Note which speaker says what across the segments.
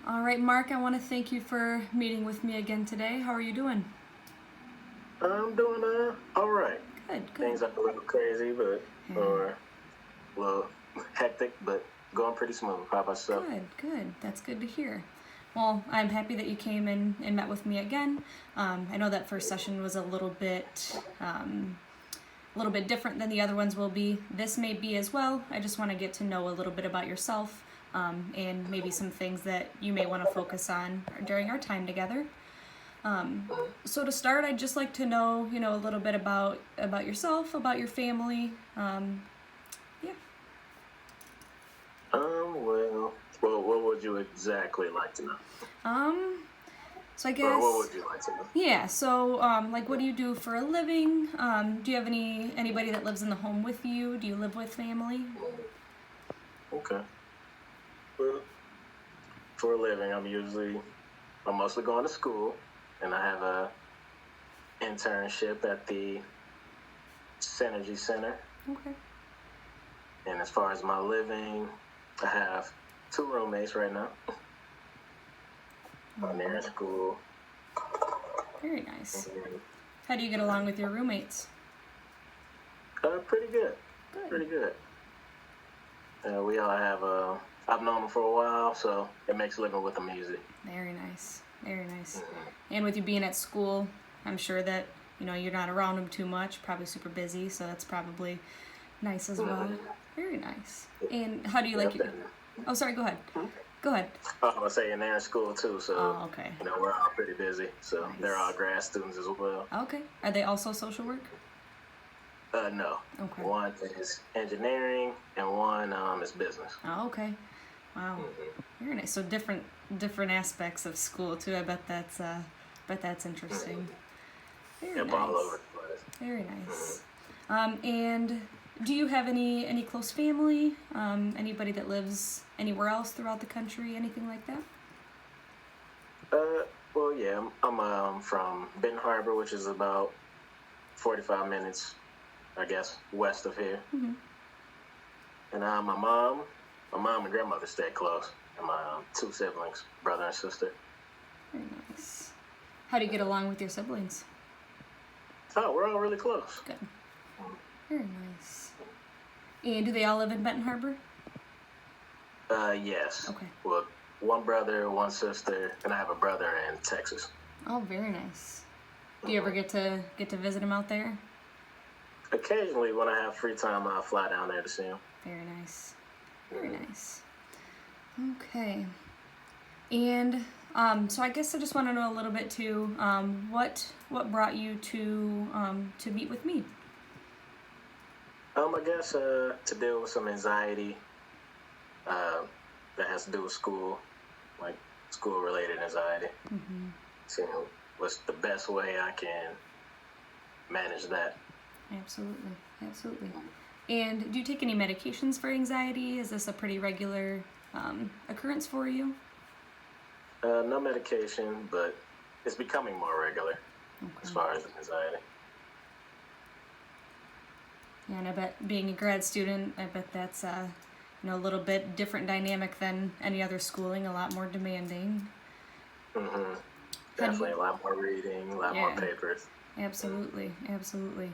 Speaker 1: All right, Mark, I want to thank you for meeting with me again today. How are you doing?
Speaker 2: I'm doing all right.
Speaker 1: Good, good.
Speaker 2: Things are a little crazy, but
Speaker 1: Yeah.
Speaker 2: or a little hectic, but going pretty smooth. How about yourself?
Speaker 1: Good, good. That's good to hear. Well, I'm happy that you came in and met with me again. I know that first session was a little bit different than the other ones will be. This may be as well. I just want to get to know a little bit about yourself and maybe some things that you may want to focus on during our time together. So to start, I'd just like to know, a little bit about yourself, about your family. Yeah.
Speaker 2: Well, what would you exactly like to know?
Speaker 1: So I
Speaker 2: Or
Speaker 1: guess.
Speaker 2: what would you like to know?
Speaker 1: Yeah. So, like, what do you do for a living? Do you have anybody that lives in the home with you? Do you live with family?
Speaker 2: Okay. Well, for a living, I'm mostly going to school, and I have a internship at the Synergy Center.
Speaker 1: Okay.
Speaker 2: And as far as my living, I have 2 roommates right now. I'm there in school.
Speaker 1: Very nice. How do you get along with your roommates?
Speaker 2: Pretty good.
Speaker 1: Good.
Speaker 2: Pretty good. We all have, I've known them for a while, so it makes living with them easy.
Speaker 1: Very nice. Very nice. And with you being at school, I'm sure that, you're not around them too much, probably super busy, so that's probably nice as well. Very nice. And how do you like your... Oh, sorry, go ahead. Go ahead.
Speaker 2: I was saying they're in school too, so
Speaker 1: Oh, okay.
Speaker 2: We're all pretty busy. So
Speaker 1: Nice.
Speaker 2: They're all grad students as well.
Speaker 1: Okay. Are they also social work?
Speaker 2: No.
Speaker 1: Okay.
Speaker 2: One is engineering and one is business.
Speaker 1: Oh, okay. Wow. Very nice. So different aspects of school too. I bet that's interesting. Very
Speaker 2: Yep,
Speaker 1: nice.
Speaker 2: all over the place.
Speaker 1: Very nice. And do you have any close family? Anybody that lives anywhere else throughout the country? Anything like that?
Speaker 2: Well, yeah, I'm from Benton Harbor, which is about 45 minutes, I guess, west of here.
Speaker 1: Mm-hmm.
Speaker 2: And my mom and grandmother stay close, and my 2 siblings, brother and sister.
Speaker 1: Very nice. How do you get along with your siblings?
Speaker 2: Oh, we're all really close.
Speaker 1: Good. Very nice. And do they all live in Benton Harbor?
Speaker 2: Yes.
Speaker 1: Okay.
Speaker 2: Well, 1 brother, 1 sister, and I have a brother in Texas.
Speaker 1: Oh, very nice. Do you ever get to visit them out there?
Speaker 2: Occasionally, when I have free time, I'll fly down there to see them.
Speaker 1: Very nice. Very nice. Okay. And so I guess I just want to know a little bit too. What brought you to meet with me?
Speaker 2: I guess to deal with some anxiety that has to do with school, like school-related anxiety.
Speaker 1: Mm-hmm.
Speaker 2: Seeing what's the best way I can manage that.
Speaker 1: Absolutely, absolutely. And do you take any medications for anxiety? Is this a pretty regular occurrence for you?
Speaker 2: No medication, but it's becoming more regular as far as anxiety.
Speaker 1: Yeah, and I bet being a grad student, I bet that's a little bit different dynamic than any other schooling, a lot more demanding.
Speaker 2: Mm-hmm. Definitely a lot more reading, a lot more papers.
Speaker 1: Absolutely, absolutely.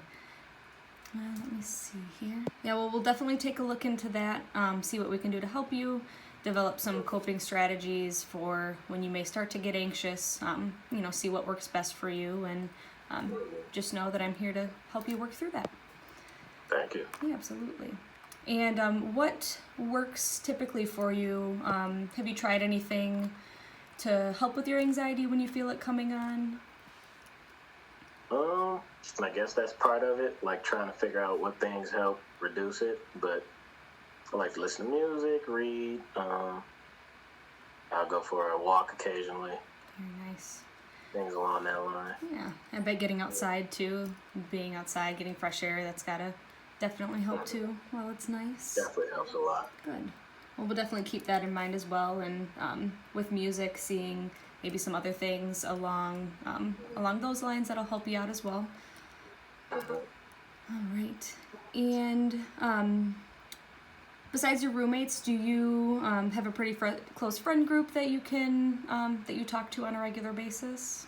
Speaker 1: Let me see here. Yeah, well, we'll definitely take a look into that, see what we can do to help you, develop some coping strategies for when you may start to get anxious, see what works best for you, and just know that I'm here to help you work through that.
Speaker 2: Thank you.
Speaker 1: Yeah, absolutely. And what works typically for you? Have you tried anything to help with your anxiety when you feel it coming on?
Speaker 2: I guess that's part of it, like trying to figure out what things help reduce it. But I like to listen to music, read. I'll go for a walk occasionally.
Speaker 1: Very nice.
Speaker 2: Things along that line.
Speaker 1: Yeah, I bet getting outside too, being outside, getting fresh air, that's gotta definitely help too. Well, it's nice.
Speaker 2: Definitely helps a lot.
Speaker 1: Good. Well, we'll definitely keep that in mind as well. And with music, seeing maybe some other things along those lines that'll help you out as well. All right. And Besides your roommates, do you have a pretty close friend group that you can that you talk to on a regular basis?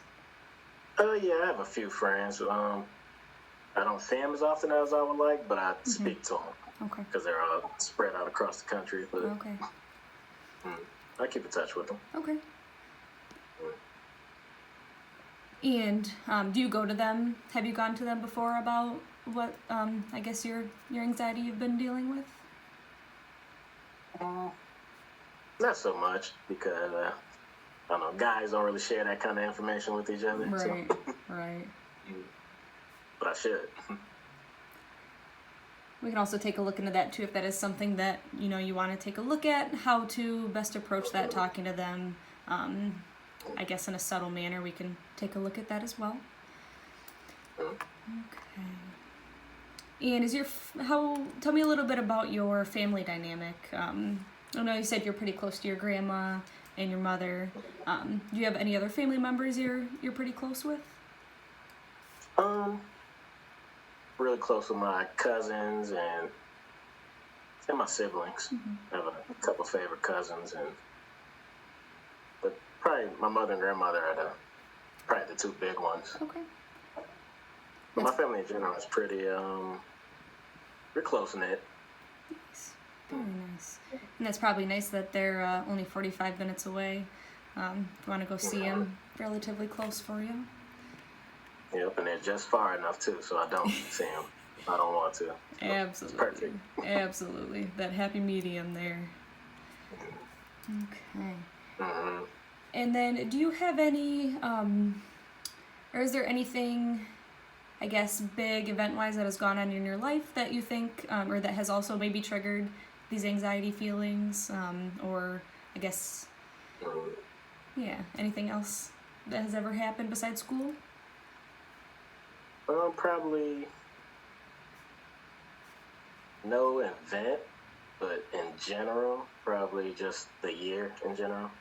Speaker 2: Yeah, I have a few friends. I don't see them as often as I would like, but I speak to them
Speaker 1: Okay.
Speaker 2: because they're all spread out across the country. But
Speaker 1: Okay.
Speaker 2: I keep in touch with them.
Speaker 1: Okay. And do you go to them? Have you gone to them before about what I guess your anxiety you've been dealing with?
Speaker 2: Not so much because I don't know, guys don't really share that kind of information with each other.
Speaker 1: Right.
Speaker 2: So.
Speaker 1: Right.
Speaker 2: But I should.
Speaker 1: We can also take a look into that too if that is something that you want to take a look at, how to best approach that, talking to them. I guess in a subtle manner, we can take a look at that as well. Okay. And tell me a little bit about your family dynamic. I know you said you're pretty close to your grandma and your mother. Do you have any other family members you're pretty close with?
Speaker 2: Really close with my cousins and my siblings. I have a couple favorite cousins, but probably my mother and grandmother are probably the two big ones.
Speaker 1: Okay.
Speaker 2: But my family in general is pretty we're close knit.
Speaker 1: Nice. Very nice. And that's probably nice that they're only 45 minutes away. If you want to go see them, relatively close for you.
Speaker 2: Yep, and they're just far enough too, so I don't see them. I don't want to. So
Speaker 1: Absolutely.
Speaker 2: It's perfect.
Speaker 1: Absolutely. That happy medium there. Okay.
Speaker 2: Mm-hmm.
Speaker 1: And then, do you have any, or is there anything, I guess, big event-wise that has gone on in your life that you think, or that has also maybe triggered these anxiety feelings, or I guess, yeah, anything else that has ever happened besides school?
Speaker 2: Probably no event, but in general, probably just the year in general.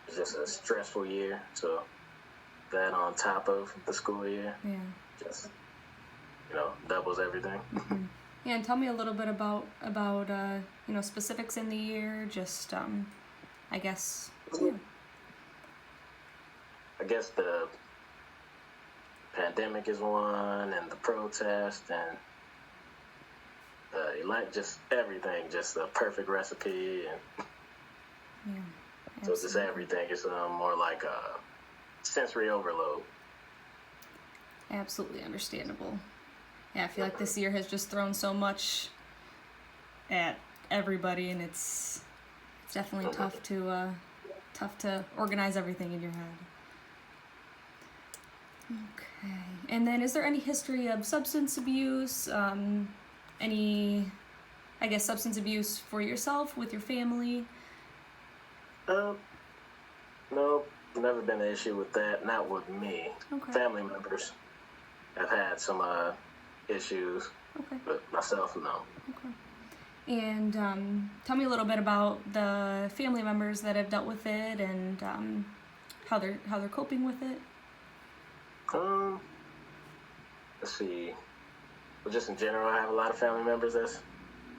Speaker 2: It's just a stressful year, so that on top of the school year, just doubles everything.
Speaker 1: Yeah, and tell me a little bit about specifics in the year. Just I guess. Yeah.
Speaker 2: I guess the pandemic is one, and the protest, and just everything, just the perfect recipe, and so just everything is more like a sensory overload.
Speaker 1: Absolutely understandable. Yeah, I feel like this year has just thrown so much at everybody, and it's definitely tough to organize everything in your head. Okay. And then, is there any history of substance abuse? Any, I guess, substance abuse for yourself, with your family?
Speaker 2: No, never been an issue with that. Not with me.
Speaker 1: Okay.
Speaker 2: Family members have had some issues, but myself, no.
Speaker 1: Okay. And tell me a little bit about the family members that have dealt with it, and how they're coping with it.
Speaker 2: Let's see. Well, just in general, I have a lot of family members that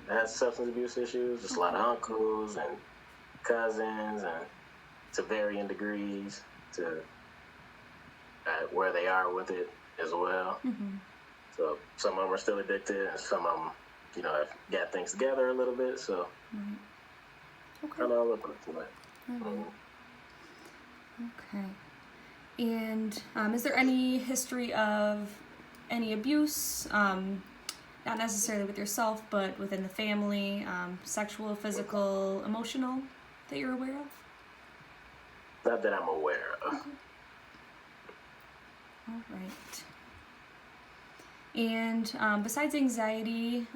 Speaker 2: have substance abuse issues. Just a lot of uncles and cousins, and to varying degrees, to where they are with it as well. So some of them are still addicted, and some of them, have got things together a little bit. So kind of all over the place.
Speaker 1: Okay. And is there any history of any abuse, not necessarily with yourself, but within the family, sexual, physical, emotional, that you're aware of?
Speaker 2: Not that I'm aware of.
Speaker 1: Okay. All right. And besides anxiety,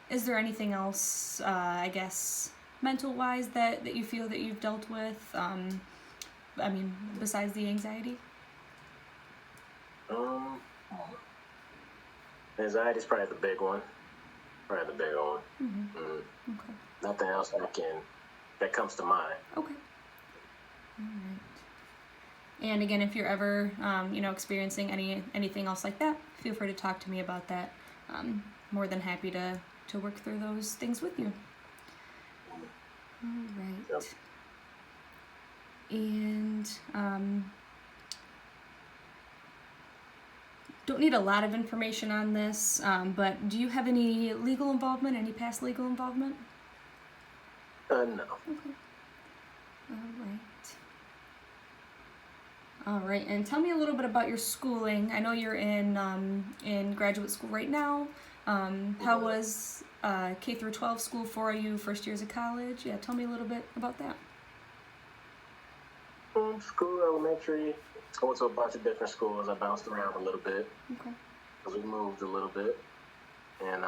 Speaker 1: is there anything else, I guess, mental-wise that you feel that you've dealt with? Besides the anxiety?
Speaker 2: Anxiety is probably the big one.
Speaker 1: Okay.
Speaker 2: Nothing else that comes to mind.
Speaker 1: Okay. All right. And again, if you're ever, anything else like that, feel free to talk to me about that. More than happy to work through those things with you. All right.
Speaker 2: Yep.
Speaker 1: And don't need a lot of information on this, but do you have any legal involvement, any past legal involvement?
Speaker 2: No.
Speaker 1: Okay. All right, and tell me a little bit about your schooling. I know you're in graduate school right now. How was K through 12 school for you, first years of college? Yeah, tell me a little bit about that.
Speaker 2: School, elementary. I went to a bunch of different schools. I bounced around a little bit.
Speaker 1: Okay.
Speaker 2: Because we moved a little bit. And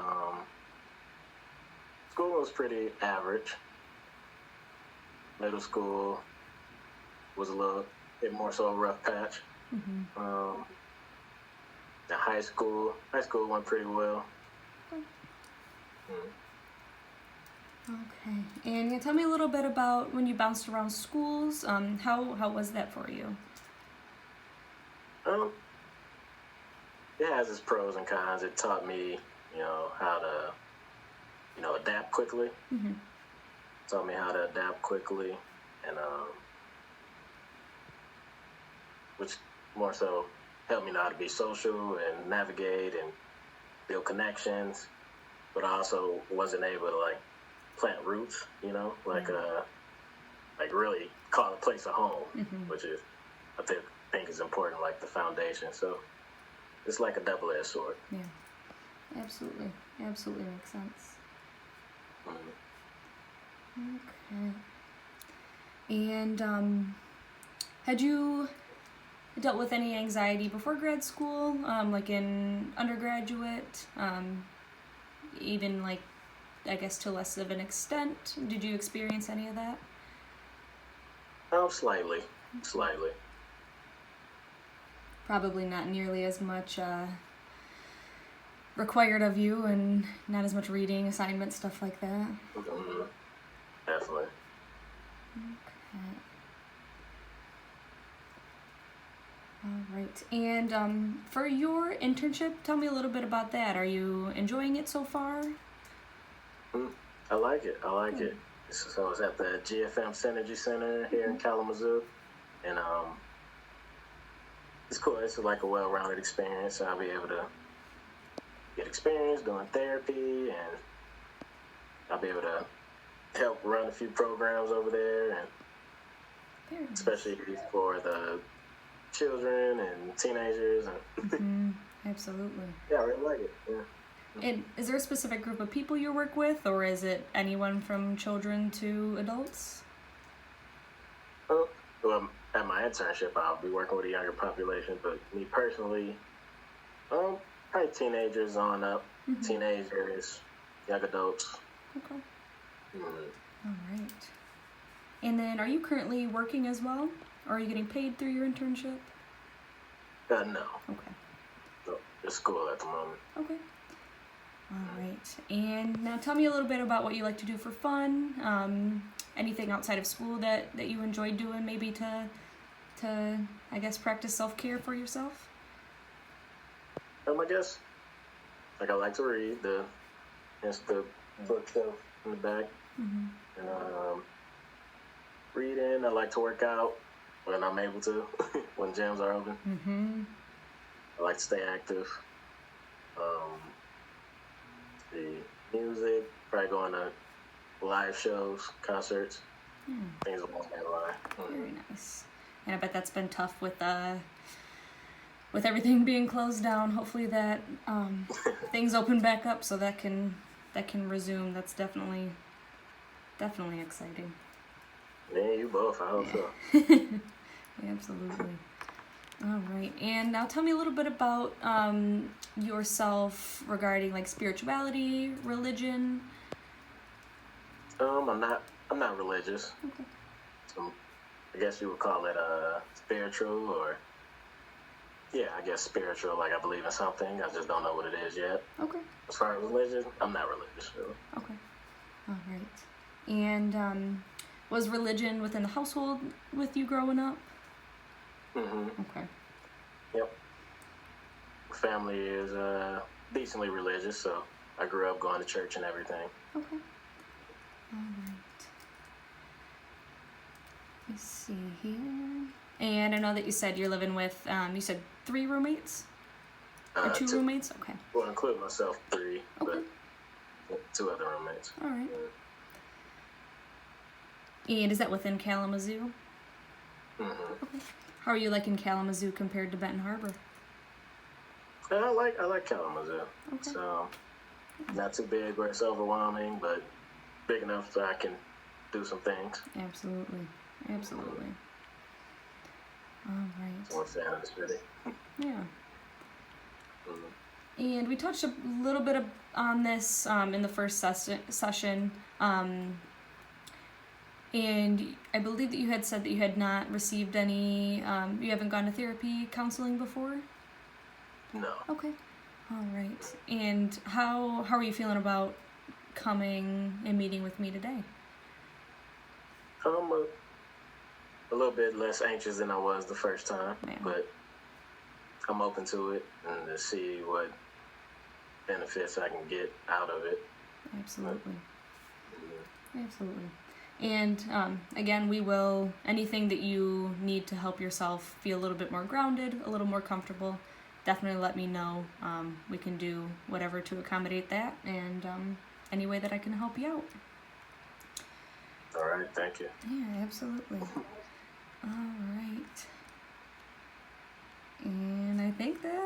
Speaker 2: school was pretty average. Middle school was a little bit more so a rough patch.
Speaker 1: Mm-hmm.
Speaker 2: The high school went pretty well.
Speaker 1: Okay, and you tell me a little bit about when you bounced around schools. How was that for you?
Speaker 2: It has its pros and cons. It taught me, how to, adapt quickly.
Speaker 1: Mm-hmm.
Speaker 2: Taught me how to adapt quickly, and which more so helped me know how to be social and navigate and build connections. But I also wasn't able to plant roots, like really call a place a home,
Speaker 1: Mm-hmm.
Speaker 2: which is I think is important, like the foundation. So it's like a double-edged sword.
Speaker 1: Yeah, absolutely makes sense.
Speaker 2: Mm-hmm.
Speaker 1: Okay. And had you dealt with any anxiety before grad school, like in undergraduate, even I guess to less of an extent? Did you experience any of that?
Speaker 2: Slightly.
Speaker 1: Probably not nearly as much required of you, and not as much reading, assignments, stuff like that.
Speaker 2: Mm-hmm. Definitely.
Speaker 1: Okay. All right. And for your internship, tell me a little bit about that. Are you enjoying it so far?
Speaker 2: I like it. So I was at the GFM Synergy Center here in Kalamazoo, and it's cool. It's like a well-rounded experience. I'll be able to get experience doing therapy, and I'll be able to help run a few programs over there, and
Speaker 1: Very nice.
Speaker 2: especially for the children and teenagers. And
Speaker 1: Mm-hmm. Absolutely.
Speaker 2: yeah, I really like it. Yeah.
Speaker 1: And is there a specific group of people you work with, or is it anyone from children to adults?
Speaker 2: Well, at my internship, I'll be working with a younger population, but me personally, probably teenagers on up,
Speaker 1: Mm-hmm.
Speaker 2: teenagers, young adults.
Speaker 1: Okay.
Speaker 2: Mm.
Speaker 1: All right. And then, are you currently working as well, or are you getting paid through your internship?
Speaker 2: No,
Speaker 1: Okay.
Speaker 2: just school at the moment.
Speaker 1: Okay. All right. And now tell me a little bit about what you like to do for fun. Anything outside of school that you enjoy doing, maybe to I guess practice self-care for yourself?
Speaker 2: I guess I like to read the bookshelf in the back,
Speaker 1: Mm-hmm.
Speaker 2: and reading. I like to work out when I'm able to, when gyms are open.
Speaker 1: Mm-hmm.
Speaker 2: I like to stay active. The music, probably going to live shows, concerts, things along that line.
Speaker 1: Very nice. And I bet that's been tough with everything being closed down. Hopefully that things open back up so that can resume. That's definitely exciting.
Speaker 2: Yeah, you both. I hope so.
Speaker 1: Absolutely. All right. And now tell me a little bit about yourself regarding spirituality, religion.
Speaker 2: I'm not religious.
Speaker 1: Okay.
Speaker 2: I guess you would call it spiritual, or I guess spiritual. I believe in something. I just don't know what it is yet.
Speaker 1: Okay.
Speaker 2: As far as religion, I'm not religious, really.
Speaker 1: Okay. All right. And was religion within the household with you growing up?
Speaker 2: Mm-hmm.
Speaker 1: Okay.
Speaker 2: Yep. Family is decently religious, so I grew up going to church and everything.
Speaker 1: Okay. All right. Let me see here. And I know that you said you're living with, you said 3 roommates? Or 2 roommates? Okay.
Speaker 2: Well, include myself, 3,
Speaker 1: Okay.
Speaker 2: but 2 other roommates.
Speaker 1: All right. And is that within Kalamazoo?
Speaker 2: Mm-hmm.
Speaker 1: Okay. How are you liking Kalamazoo compared to Benton Harbor?
Speaker 2: I like Kalamazoo.
Speaker 1: Okay.
Speaker 2: So, not too big where it's overwhelming, but big enough so I can do some things.
Speaker 1: Absolutely. Absolutely. All right.
Speaker 2: So, what's that in the city?
Speaker 1: Yeah.
Speaker 2: Mm-hmm.
Speaker 1: And we touched a little bit on this in the first session. And I believe that you had said that you had not received any, you haven't gone to therapy counseling before?
Speaker 2: No.
Speaker 1: Okay. All right. And how are you feeling about coming and meeting with me today?
Speaker 2: I'm a little bit less anxious than I was the first time,
Speaker 1: Yeah.
Speaker 2: but I'm open to it and to see what benefits I can get out of it.
Speaker 1: Absolutely.
Speaker 2: Mm-hmm.
Speaker 1: Absolutely. And again, anything that you need to help yourself feel a little bit more grounded, a little more comfortable, definitely let me know. We can do whatever to accommodate that, and any way that I can help you out.
Speaker 2: All right, thank you.
Speaker 1: Yeah, absolutely. All right. And I think that